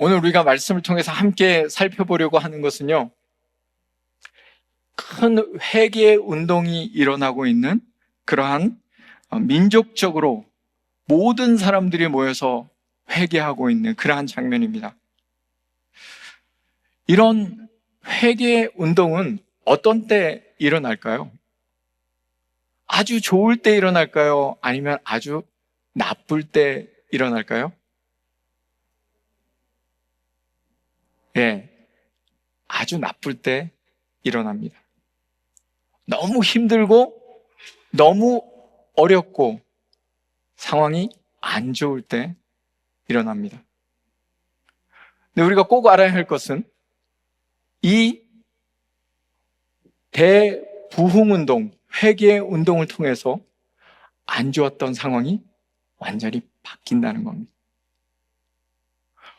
오늘 우리가 말씀을 통해서 함께 살펴보려고 하는 것은요, 큰 회개 운동이 일어나고 있는 그러한 민족적으로 모든 사람들이 모여서 회개하고 있는 그러한 장면입니다. 이런 회개 운동은 어떤 때 일어날까요? 아주 좋을 때 일어날까요? 아니면 아주 나쁠 때 일어날까요? 예, 아주 나쁠 때 일어납니다. 너무 힘들고 너무 어렵고 상황이 안 좋을 때 일어납니다. 근데 우리가 꼭 알아야 할 것은 이 대부흥운동, 회개운동을 통해서 안 좋았던 상황이 완전히 바뀐다는 겁니다.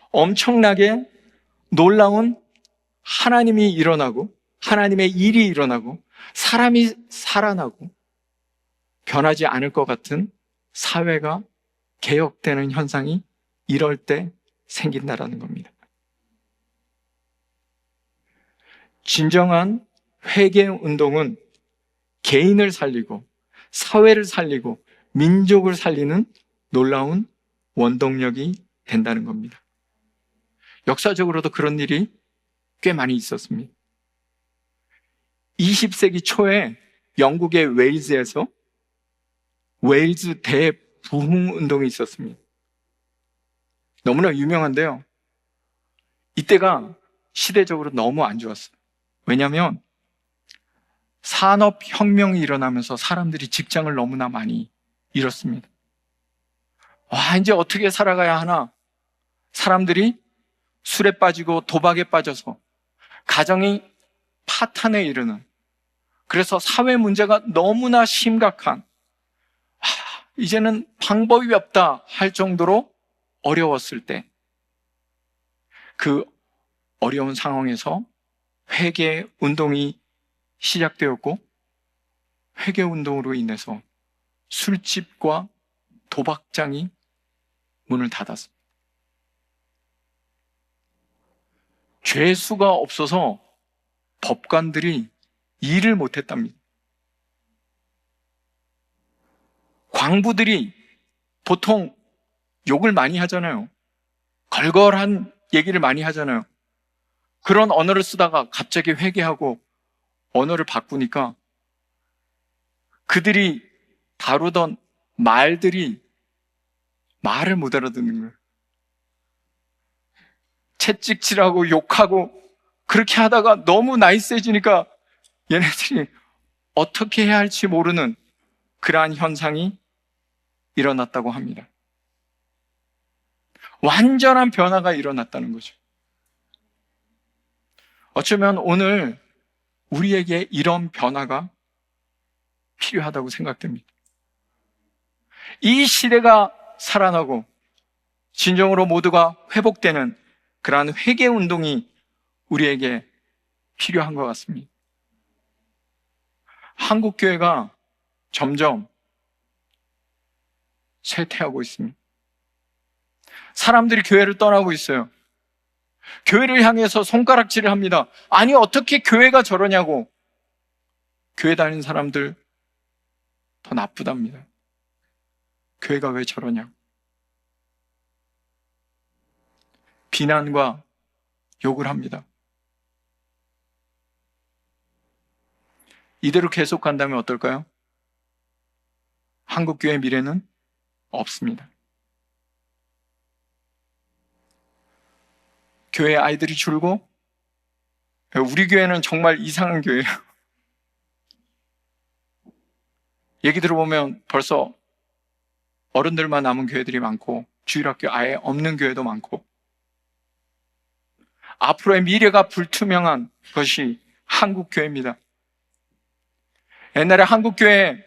엄청나게 놀라운 하나님이 일어나고 하나님의 일이 일어나고 사람이 살아나고 변하지 않을 것 같은 사회가 개혁되는 현상이 이럴 때 생긴다라는 겁니다. 진정한 회개 운동은 개인을 살리고 사회를 살리고 민족을 살리는 놀라운 원동력이 된다는 겁니다. 역사적으로도 그런 일이 꽤 많이 있었습니다. 20세기 초에 영국의 웨일즈에서 웨일즈 대부흥 운동이 있었습니다. 너무나 유명한데요. 이때가 시대적으로 너무 안 좋았어요. 왜냐하면 산업혁명이 일어나면서 사람들이 직장을 너무나 많이 잃었습니다. 와, 이제 어떻게 살아가야 하나? 사람들이 술에 빠지고 도박에 빠져서 가정이 파탄에 이르는, 그래서 사회 문제가 너무나 심각한, 이제는 방법이 없다 할 정도로 어려웠을 때, 그 어려운 상황에서 회개 운동이 시작되었고, 회개 운동으로 인해서 술집과 도박장이 문을 닫았습니다. 죄수가 없어서 법관들이 일을 못했답니다. 광부들이 보통 욕을 많이 하잖아요. 걸걸한 얘기를 많이 하잖아요. 그런 언어를 쓰다가 갑자기 회개하고 언어를 바꾸니까 그들이 다루던 말들이 말을 못 알아듣는 거예요. 채찍질하고 욕하고 그렇게 하다가 너무 나이스해지니까 얘네들이 어떻게 해야 할지 모르는 그러한 현상이 일어났다고 합니다. 완전한 변화가 일어났다는 거죠. 어쩌면 오늘 우리에게 이런 변화가 필요하다고 생각됩니다. 이 시대가 살아나고 진정으로 모두가 회복되는 그러한 회개 운동이 우리에게 필요한 것 같습니다. 한국 교회가 점점 쇠퇴하고 있습니다. 사람들이 교회를 떠나고 있어요. 교회를 향해서 손가락질을 합니다. 아니, 어떻게 교회가 저러냐고. 교회 다니는 사람들 더 나쁘답니다. 교회가 왜 저러냐고. 비난과 욕을 합니다. 이대로 계속 간다면 어떨까요? 한국 교회의 미래는 없습니다. 교회 아이들이 줄고, 우리 교회는 정말 이상한 교회예요. 얘기 들어보면 벌써 어른들만 남은 교회들이 많고 주일학교 아예 없는 교회도 많고, 앞으로의 미래가 불투명한 것이 한국 교회입니다. 옛날에 한국 교회에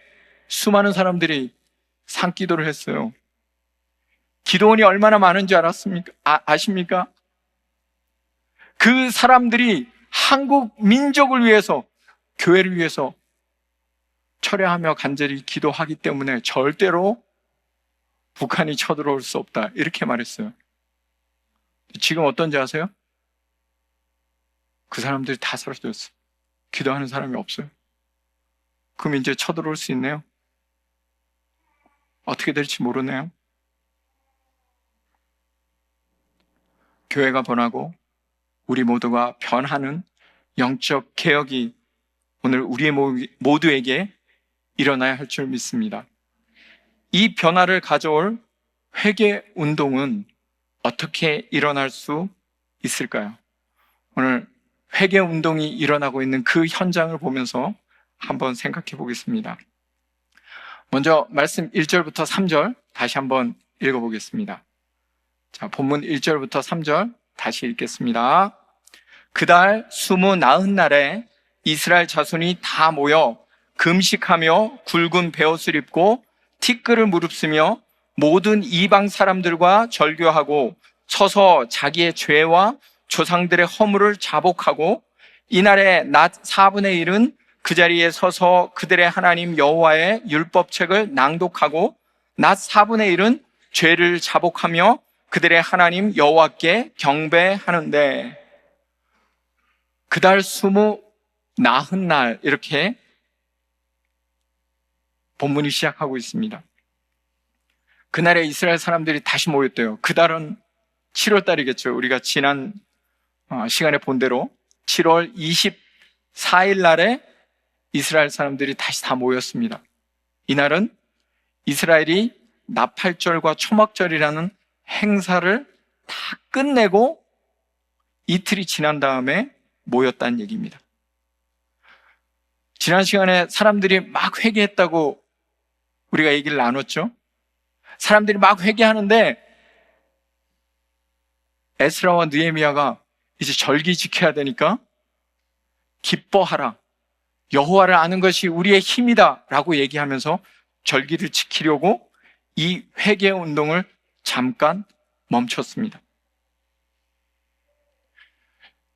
수많은 사람들이 산기도를 했어요. 기도원이 얼마나 많은지 아십니까? 그 사람들이 한국 민족을 위해서, 교회를 위해서 철회하며 간절히 기도하기 때문에 절대로 북한이 쳐들어올 수 없다, 이렇게 말했어요. 지금 어떤지 아세요? 그 사람들이 다 사라졌어요. 기도하는 사람이 없어요. 그럼 이제 쳐들어올 수 있네요. 어떻게 될지 모르네요. 교회가 변하고 우리 모두가 변하는 영적 개혁이 오늘 우리 모두에게 일어나야 할 줄 믿습니다. 이 변화를 가져올 회개 운동은 어떻게 일어날 수 있을까요? 오늘 회개 운동이 일어나고 있는 그 현장을 보면서 한번 생각해 보겠습니다. 먼저 말씀 1절부터 3절 다시 한번 읽어보겠습니다. 자, 본문 1절부터 3절 다시 읽겠습니다. 그달 29날에 이스라엘 자손이 다 모여 금식하며 굵은 베옷을 입고 티끌을 무릅쓰며 모든 이방 사람들과 절교하고 서서 자기의 죄와 조상들의 허물을 자복하고 이날의 낮 4분의 1은 그 자리에 서서 그들의 하나님 여호와의 율법책을 낭독하고 낮 4분의 1은 죄를 자복하며 그들의 하나님 여호와께 경배하는데 그달 29날 이렇게 본문이 시작하고 있습니다. 그날에 이스라엘 사람들이 다시 모였대요. 그달은 7월 달이겠죠. 우리가 지난 시간에 본 대로 7월 24일 날에 이스라엘 사람들이 다시 다 모였습니다. 이날은 이스라엘이 나팔절과 초막절이라는 행사를 다 끝내고 이틀이 지난 다음에 모였다는 얘기입니다. 지난 시간에 사람들이 막 회개했다고 우리가 얘기를 나눴죠. 사람들이 막 회개하는데 에스라와 느헤미야가 이제 절기 지켜야 되니까 기뻐하라. 여호와를 아는 것이 우리의 힘이다 라고 얘기하면서 절기를 지키려고 이 회개 운동을 잠깐 멈췄습니다.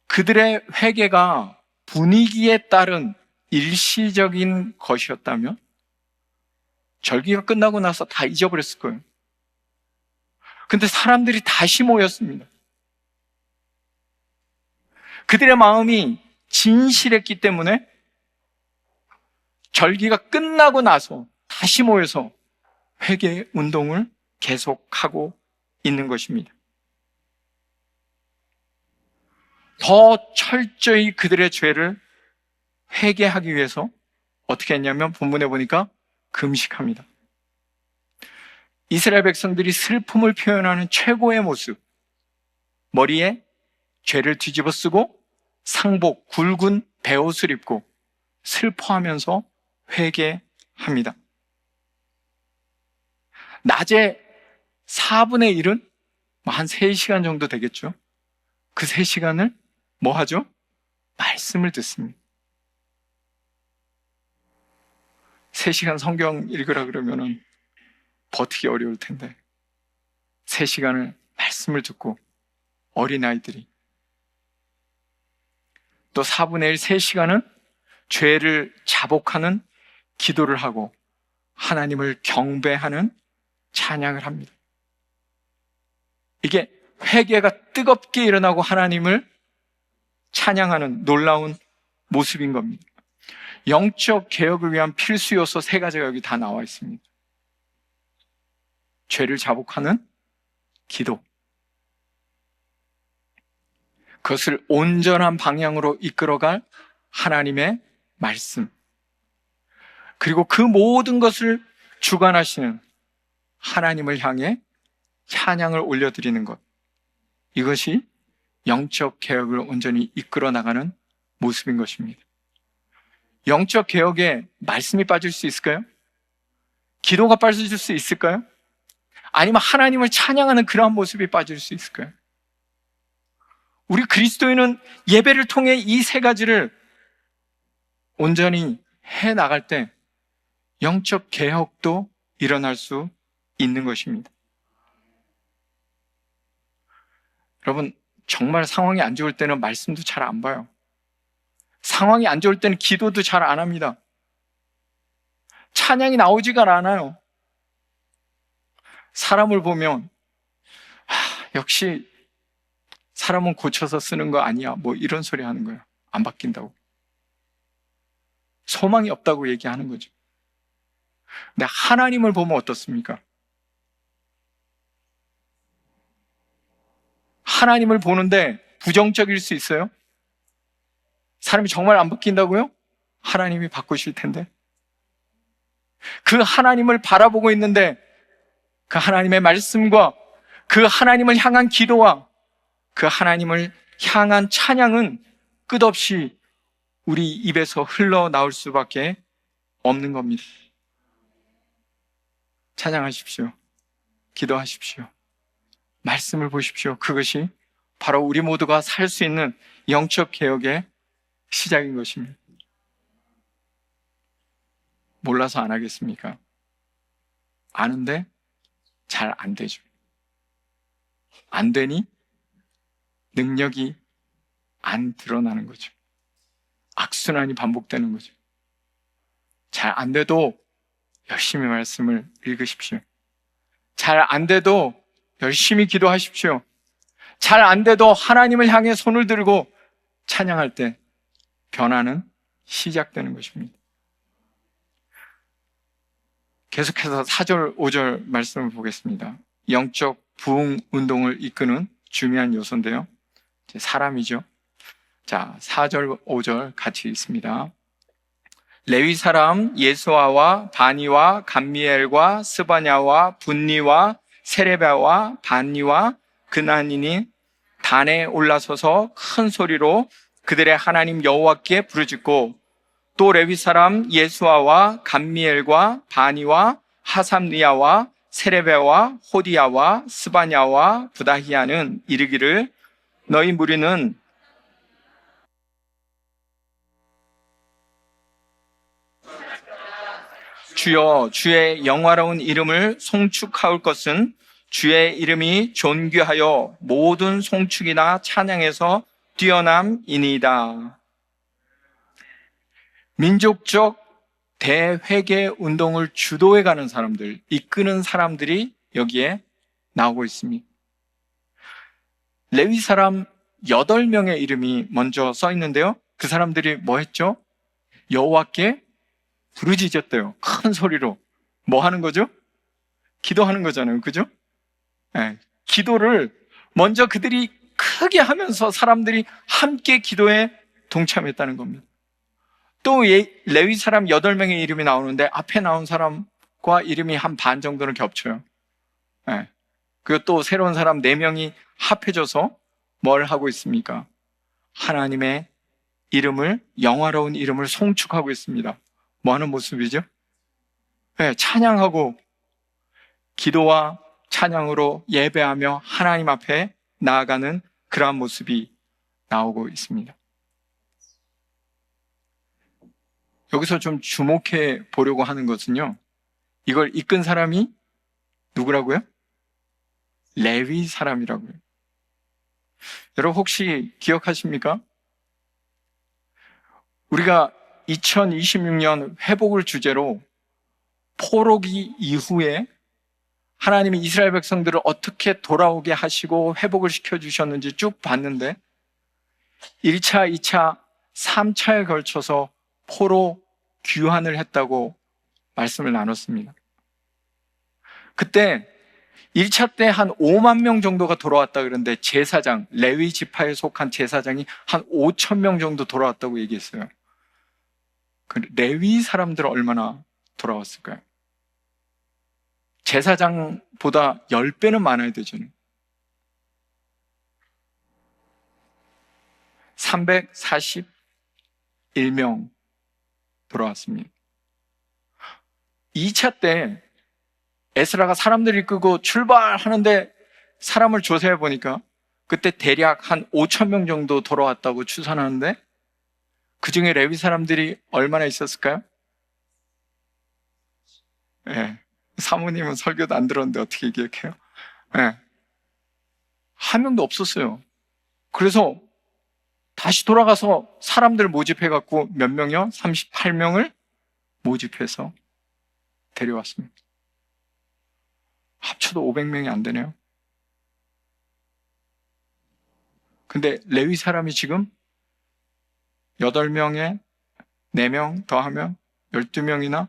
그들의 회개가 분위기에 따른 일시적인 것이었다면 절기가 끝나고 나서 다 잊어버렸을 거예요. 근데 사람들이 다시 모였습니다. 그들의 마음이 진실했기 때문에 절기가 끝나고 나서 다시 모여서 회개 운동을 계속하고 있는 것입니다. 더 철저히 그들의 죄를 회개하기 위해서 어떻게 했냐면 본문에 보니까 금식합니다. 이스라엘 백성들이 슬픔을 표현하는 최고의 모습, 머리에 죄를 뒤집어 쓰고 상복, 굵은 베옷을 입고 슬퍼하면서 회개합니다. 낮에 4분의 1은 한 3시간 정도 되겠죠. 그 3시간을 뭐 하죠? 말씀을 듣습니다. 3시간 성경 읽으라 그러면은 버티기 어려울 텐데 3시간을 말씀을 듣고 어린아이들이 또 4분의 1, 3시간은 죄를 자복하는 기도를 하고 하나님을 경배하는 찬양을 합니다. 이게 회개가 뜨겁게 일어나고 하나님을 찬양하는 놀라운 모습인 겁니다. 영적 개혁을 위한 필수 요소 3가지가 여기 다 나와 있습니다. 죄를 자복하는 기도, 그것을 온전한 방향으로 이끌어갈 하나님의 말씀, 그리고 그 모든 것을 주관하시는 하나님을 향해 찬양을 올려드리는 것, 이것이 영적 개혁을 온전히 이끌어 나가는 모습인 것입니다. 영적 개혁에 말씀이 빠질 수 있을까요? 기도가 빠질 수 있을까요? 아니면 하나님을 찬양하는 그러한 모습이 빠질 수 있을까요? 우리 그리스도인은 예배를 통해 이 3가지를 온전히 해 나갈 때 영적 개혁도 일어날 수 있는 것입니다. 여러분, 정말 상황이 안 좋을 때는 말씀도 잘 안 봐요. 상황이 안 좋을 때는 기도도 잘 안 합니다. 찬양이 나오지가 않아요. 사람을 보면 역시 사람은 고쳐서 쓰는 거 아니야. 뭐 이런 소리 하는 거예요. 안 바뀐다고. 소망이 없다고 얘기하는 거죠. 근데 하나님을 보면 어떻습니까? 하나님을 보는데 부정적일 수 있어요? 사람이 정말 안 바뀐다고요? 하나님이 바꾸실 텐데. 그 하나님을 바라보고 있는데 그 하나님의 말씀과 그 하나님을 향한 기도와 그 하나님을 향한 찬양은 끝없이 우리 입에서 흘러나올 수밖에 없는 겁니다. 찬양하십시오. 기도하십시오. 말씀을 보십시오. 그것이 바로 우리 모두가 살 수 있는 영적 개혁의 시작인 것입니다. 몰라서 안 하겠습니까? 아는데 잘 안 되죠. 안 되니 능력이 안 드러나는 거죠. 악순환이 반복되는 거죠. 잘 안 돼도 열심히 말씀을 읽으십시오. 잘 안 돼도 열심히 기도하십시오. 잘 안 돼도 하나님을 향해 손을 들고 찬양할 때 변화는 시작되는 것입니다. 계속해서 4절, 5절 말씀을 보겠습니다. 영적 부흥 운동을 이끄는 중요한 요소인데요. 사람이죠. 자, 4절, 5절 같이 읽습니다. 레위 사람 예수아와 바니와 감미엘과 스바냐와 분니와 세레바와 반니와 그나니니 단에 올라서서 큰 소리로 그들의 하나님 여호와께 부르짖고 또 레위 사람 예수아와 감미엘과 바니와 하삼리아와 세레베와 호디야와 스바냐와 부다히야는 이르기를 너희 무리는 주여 주의 영화로운 이름을 송축하올 것은 주의 이름이 존귀하여 모든 송축이나 찬양에서 뛰어남이니이다. 민족적 대회개 운동을 주도해가는 사람들, 이끄는 사람들이 여기에 나오고 있습니다. 레위 사람 8명의 이름이 먼저 써 있는데요. 그 사람들이 뭐 했죠? 여호와께 부르짖었대요. 큰 소리로. 뭐 하는 거죠? 기도하는 거잖아요. 그죠? 네. 기도를 먼저 그들이 크게 하면서 사람들이 함께 기도에 동참했다는 겁니다. 또 레위 사람 8명의 이름이 나오는데 앞에 나온 사람과 이름이 한 반 정도는 겹쳐요. 네. 그리고 또 새로운 사람 4명이 합해져서 뭘 하고 있습니까? 하나님의 이름을, 영화로운 이름을 송축하고 있습니다. 뭐 하는 모습이죠? 네, 찬양하고 기도와 찬양으로 예배하며 하나님 앞에 나아가는 그러한 모습이 나오고 있습니다. 여기서 좀 주목해 보려고 하는 것은요, 이걸 이끈 사람이 누구라고요? 레위 사람이라고요. 여러분 혹시 기억하십니까? 우리가 2026년 회복을 주제로 포로기 이후에 하나님이 이스라엘 백성들을 어떻게 돌아오게 하시고 회복을 시켜주셨는지 쭉 봤는데 1차, 2차, 3차에 걸쳐서 포로 귀환을 했다고 말씀을 나눴습니다. 그때 1차 때 한 5만 명 정도가 돌아왔다 그러는데 제사장, 레위 지파에 속한 제사장이 한 5천 명 정도 돌아왔다고 얘기했어요. 그 레위 사람들 얼마나 돌아왔을까요? 제사장보다 10배는 많아야 되잖아요. 341명 돌아왔습니다. 2차 때 에스라가 사람들을 이끌고 출발하는데 사람을 조사해 보니까 그때 대략 한 5천 명 정도 돌아왔다고 추산하는데 그 중에 레위 사람들이 얼마나 있었을까요? 네. 사모님은 설교도 안 들었는데 어떻게 기억해요? 네. 한 명도 없었어요. 그래서 다시 돌아가서 사람들 모집해갖고 몇 명이요? 38명을 모집해서 데려왔습니다. 합쳐도 500명이 안 되네요. 근데 레위 사람이 지금 8명에 4명 더하면 12명이나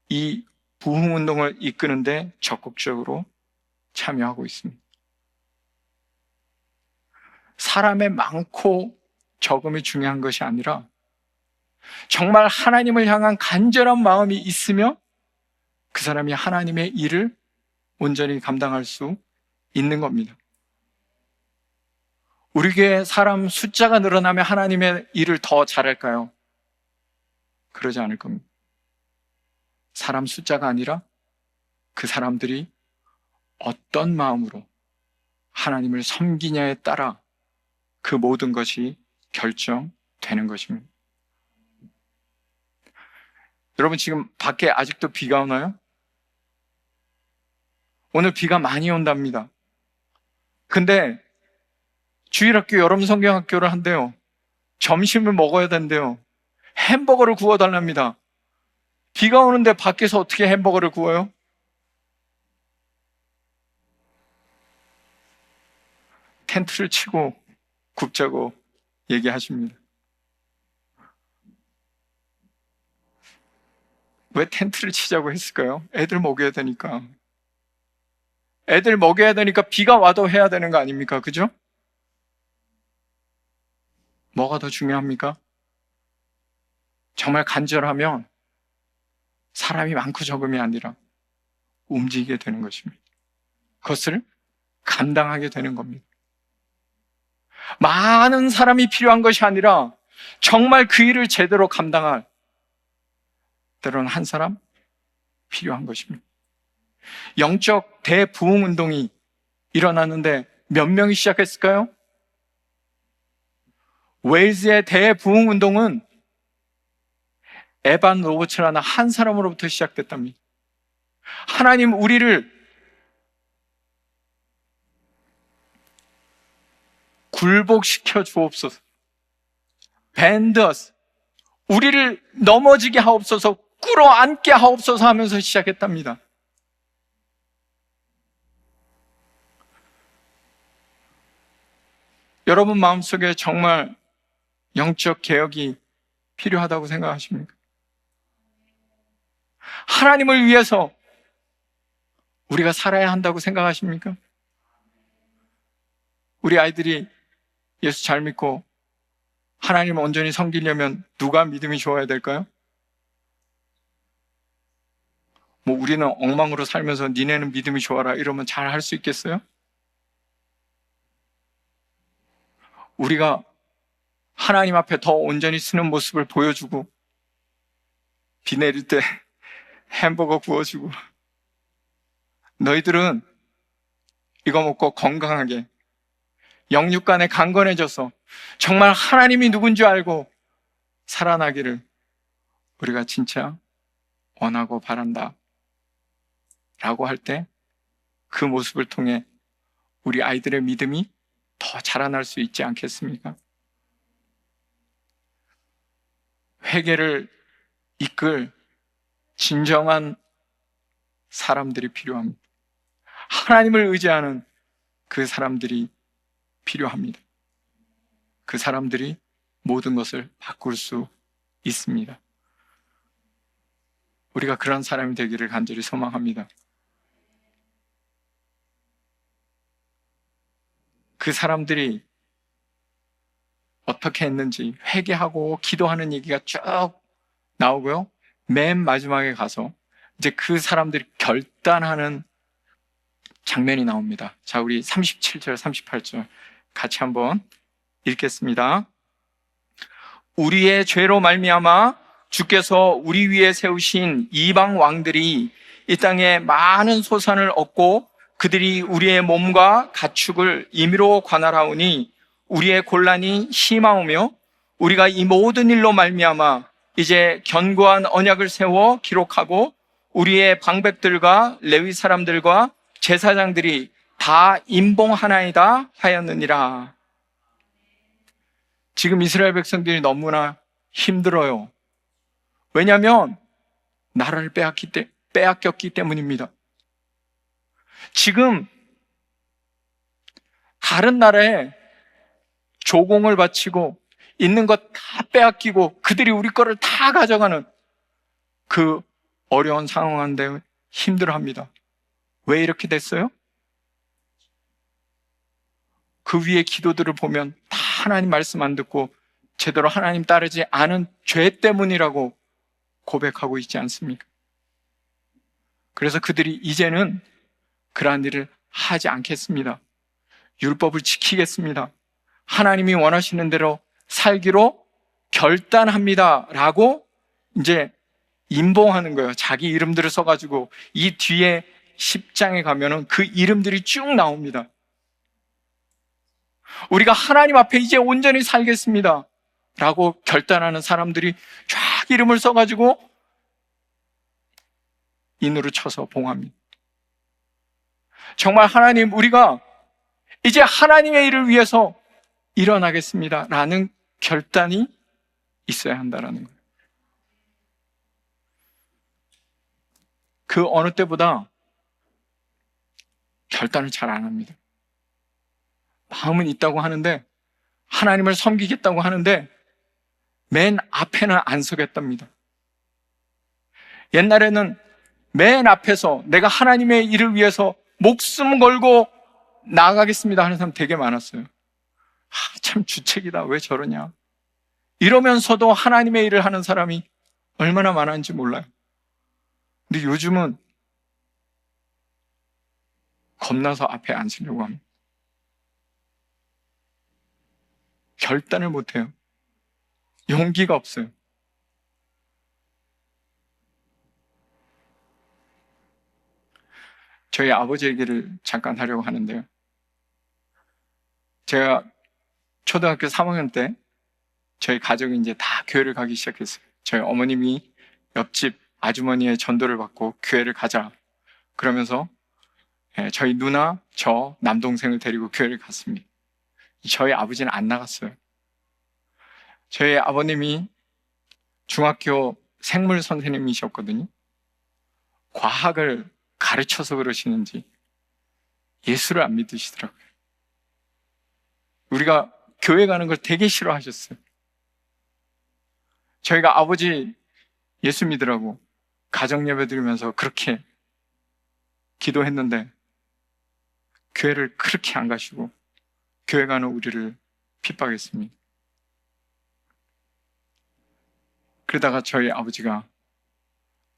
이 부흥운동을 이끄는데 적극적으로 참여하고 있습니다. 사람의 많고 적음이 중요한 것이 아니라 정말 하나님을 향한 간절한 마음이 있으며 그 사람이 하나님의 일을 온전히 감당할 수 있는 겁니다. 우리 교회 사람 숫자가 늘어나면 하나님의 일을 더 잘할까요? 그러지 않을 겁니다. 사람 숫자가 아니라 그 사람들이 어떤 마음으로 하나님을 섬기냐에 따라 그 모든 것이 결정되는 것입니다. 여러분, 지금 밖에 아직도 비가 오나요? 오늘 비가 많이 온답니다. 근데 주일학교 여름성경학교를 한대요. 점심을 먹어야 된대요. 햄버거를 구워달랍니다. 비가 오는데 밖에서 어떻게 햄버거를 구워요? 텐트를 치고 굽자고 얘기하십니다. 왜 텐트를 치자고 했을까요? 애들 먹여야 되니까. 애들 먹여야 되니까 비가 와도 해야 되는 거 아닙니까? 그죠? 뭐가 더 중요합니까? 정말 간절하면 사람이 많고 적음이 아니라 움직이게 되는 것입니다. 그것을 감당하게 되는 겁니다. 많은 사람이 필요한 것이 아니라 정말 그 일을 제대로 감당할 때로는 한 사람 필요한 것입니다. 영적 대부흥 운동이 일어났는데 몇 명이 시작했을까요? 웨일즈의 대부흥 운동은 에반 로버츠라는 한 사람으로부터 시작됐답니다. 하나님, 우리를 굴복시켜 주옵소서. Bend us. 우리를 넘어지게 하옵소서, 끌어안게 하옵소서 하면서 시작했답니다. 여러분 마음속에 정말 영적 개혁이 필요하다고 생각하십니까? 하나님을 위해서 우리가 살아야 한다고 생각하십니까? 우리 아이들이 예수 잘 믿고 하나님을 온전히 섬기려면 누가 믿음이 좋아야 될까요? 뭐 우리는 엉망으로 살면서 니네는 믿음이 좋아라 이러면 잘 할 수 있겠어요? 우리가 하나님 앞에 더 온전히 쓰는 모습을 보여주고 비 내릴 때 햄버거 구워주고 너희들은 이거 먹고 건강하게 영육간에 강건해져서 정말 하나님이 누군지 알고 살아나기를 우리가 진짜 원하고 바란다 라고 할 때 그 모습을 통해 우리 아이들의 믿음이 더 자라날 수 있지 않겠습니까? 회개를 이끌 진정한 사람들이 필요합니다. 하나님을 의지하는 그 사람들이 필요합니다. 그 사람들이 모든 것을 바꿀 수 있습니다. 우리가 그런 사람이 되기를 간절히 소망합니다. 그 사람들이 어떻게 했는지 회개하고 기도하는 얘기가 쭉 나오고요. 맨 마지막에 가서 이제 그 사람들이 결단하는 장면이 나옵니다. 자, 우리 37절, 38절 같이 한번 읽겠습니다. 우리의 죄로 말미암아 주께서 우리 위에 세우신 이방 왕들이 이 땅에 많은 소산을 얻고 그들이 우리의 몸과 가축을 임의로 관할하오니 우리의 곤란이 심하오며 우리가 이 모든 일로 말미암아 이제 견고한 언약을 세워 기록하고 우리의 방백들과 레위 사람들과 제사장들이 다 임봉하나이다 하였느니라. 지금 이스라엘 백성들이 너무나 힘들어요. 왜냐하면 나라를 빼앗겼기 때문입니다. 지금 다른 나라에 조공을 바치고 있는 것 다 빼앗기고 그들이 우리 거를 다 가져가는 그 어려운 상황인데 힘들어합니다. 왜 이렇게 됐어요? 그 위에 기도들을 보면 다 하나님 말씀 안 듣고 제대로 하나님 따르지 않은 죄 때문이라고 고백하고 있지 않습니까? 그래서 그들이 이제는 그러한 일을 하지 않겠습니다. 율법을 지키겠습니다. 하나님이 원하시는 대로 살기로 결단합니다. 라고 이제 임봉하는 거예요. 자기 이름들을 써가지고 이 뒤에 10장에 가면은 그 이름들이 쭉 나옵니다. 우리가 하나님 앞에 이제 온전히 살겠습니다. 라고 결단하는 사람들이 쫙 이름을 써가지고 인으로 쳐서 봉합니다. 정말 하나님, 우리가 이제 하나님의 일을 위해서 일어나겠습니다. 라는 결단이 있어야 한다는 거예요. 그 어느 때보다 결단을 잘 안 합니다. 마음은 있다고 하는데, 하나님을 섬기겠다고 하는데 맨 앞에는 안 서겠답니다. 옛날에는 맨 앞에서 내가 하나님의 일을 위해서 목숨 걸고 나아가겠습니다 하는 사람 되게 많았어요. 참 주책이다, 왜 저러냐, 이러면서도 하나님의 일을 하는 사람이 얼마나 많았는지 몰라요. 근데 요즘은 겁나서 앞에 안 서려고 합니다. 결단을 못해요. 용기가 없어요. 저희 아버지 얘기를 잠깐 하려고 하는데요. 제가 초등학교 3학년 때 저희 가족이 이제 다 교회를 가기 시작했어요. 저희 어머님이 옆집 아주머니의 전도를 받고 교회를 가자 그러면서 저희 누나, 저, 남동생을 데리고 교회를 갔습니다. 저희 아버지는 안 나갔어요. 저희 아버님이 중학교 생물 선생님이셨거든요. 과학을 가르쳐서 그러시는지 예수를 안 믿으시더라고요. 우리가 교회 가는 걸 되게 싫어하셨어요. 저희가 아버지 예수 믿으라고 가정예배 드리면서 그렇게 기도했는데 교회를 그렇게 안 가시고 교회 가는 우리를 핍박했습니다. 그러다가 저희 아버지가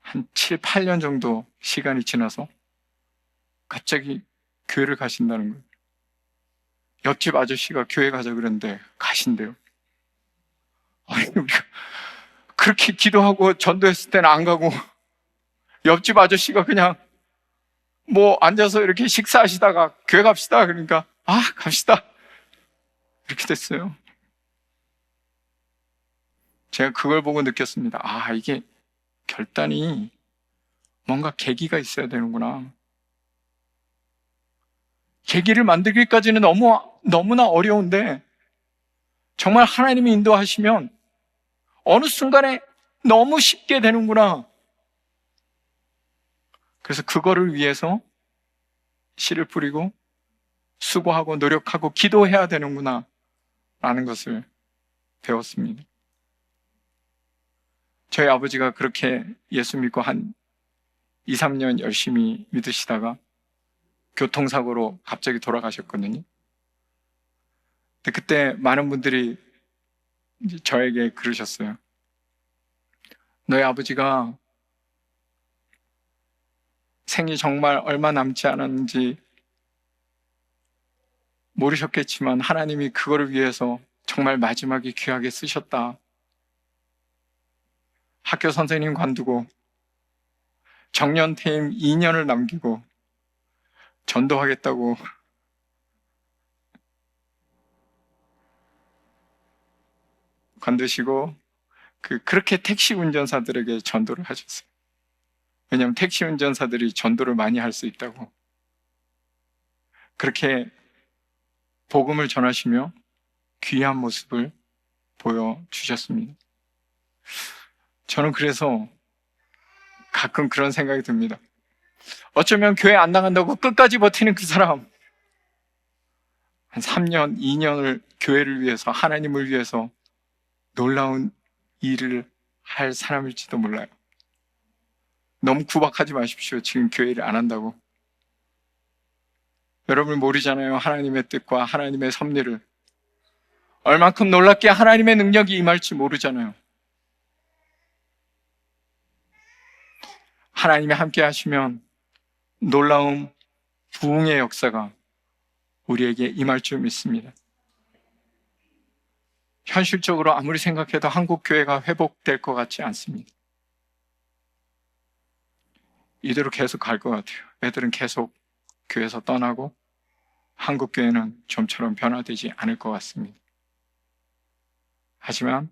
한 7, 8년 정도 시간이 지나서 갑자기 교회를 가신다는 거예요. 옆집 아저씨가 교회 가자 그랬는데 가신대요. 아니, 우리가 그렇게 기도하고 전도했을 때는 안 가고 옆집 아저씨가 그냥 뭐 앉아서 이렇게 식사하시다가 교회 갑시다 그러니까 갑시다 이렇게 됐어요. 제가 그걸 보고 느꼈습니다. 이게 결단이 뭔가 계기가 있어야 되는구나. 계기를 만들기까지는 너무나 어려운데 정말 하나님이 인도하시면 어느 순간에 너무 쉽게 되는구나. 그래서 그거를 위해서 씨를 뿌리고 수고하고 노력하고 기도해야 되는구나 라는 것을 배웠습니다. 저희 아버지가 그렇게 예수 믿고 한 2, 3년 열심히 믿으시다가 교통사고로 갑자기 돌아가셨거든요. 근데 그때 많은 분들이 이제 저에게 그러셨어요. 너희 아버지가 생이 정말 얼마 남지 않았는지 모르셨겠지만 하나님이 그거를 위해서 정말 마지막에 귀하게 쓰셨다. 학교 선생님 관두고 정년퇴임 2년을 남기고 전도하겠다고 관두시고 그렇게 택시 운전사들에게 전도를 하셨어요. 왜냐하면 택시 운전사들이 전도를 많이 할 수 있다고. 그렇게 복음을 전하시며 귀한 모습을 보여주셨습니다. 저는 그래서 가끔 그런 생각이 듭니다. 어쩌면 교회 안 나간다고 끝까지 버티는 그 사람, 한 3년, 2년을 교회를 위해서, 하나님을 위해서 놀라운 일을 할 사람일지도 몰라요. 너무 구박하지 마십시오. 지금 교회를 안 한다고. 여러분 모르잖아요. 하나님의 뜻과 하나님의 섭리를. 얼만큼 놀랍게 하나님의 능력이 임할지 모르잖아요. 하나님이 함께 하시면 놀라운 부흥의 역사가 우리에게 임할 줄 믿습니다. 현실적으로 아무리 생각해도 한국 교회가 회복될 것 같지 않습니다. 이대로 계속 갈 것 같아요. 애들은 계속 교회에서 떠나고 한국 교회는 좀처럼 변화되지 않을 것 같습니다. 하지만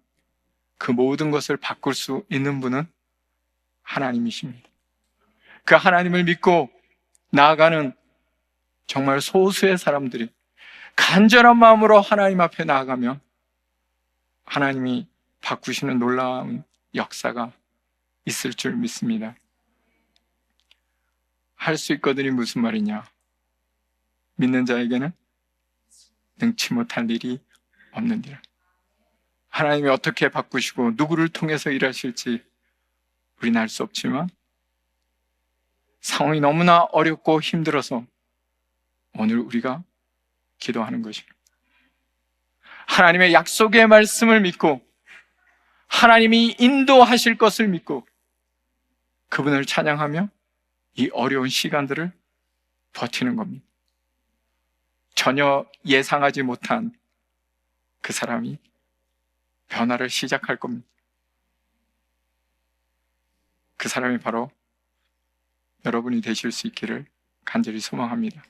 그 모든 것을 바꿀 수 있는 분은 하나님이십니다. 그 하나님을 믿고 나아가는 정말 소수의 사람들이 간절한 마음으로 하나님 앞에 나아가면 하나님이 바꾸시는 놀라운 역사가 있을 줄 믿습니다. 할 수 있거든이 무슨 말이냐? 믿는 자에게는 능치 못할 일이 없는디라. 하나님이 어떻게 바꾸시고 누구를 통해서 일하실지 우리는 알 수 없지만 상황이 너무나 어렵고 힘들어서 오늘 우리가 기도하는 것입니다. 하나님의 약속의 말씀을 믿고 하나님이 인도하실 것을 믿고 그분을 찬양하며 이 어려운 시간들을 버티는 겁니다. 전혀 예상하지 못한 그 사람이 변화를 시작할 겁니다. 그 사람이 바로 여러분이 되실 수 있기를 간절히 소망합니다.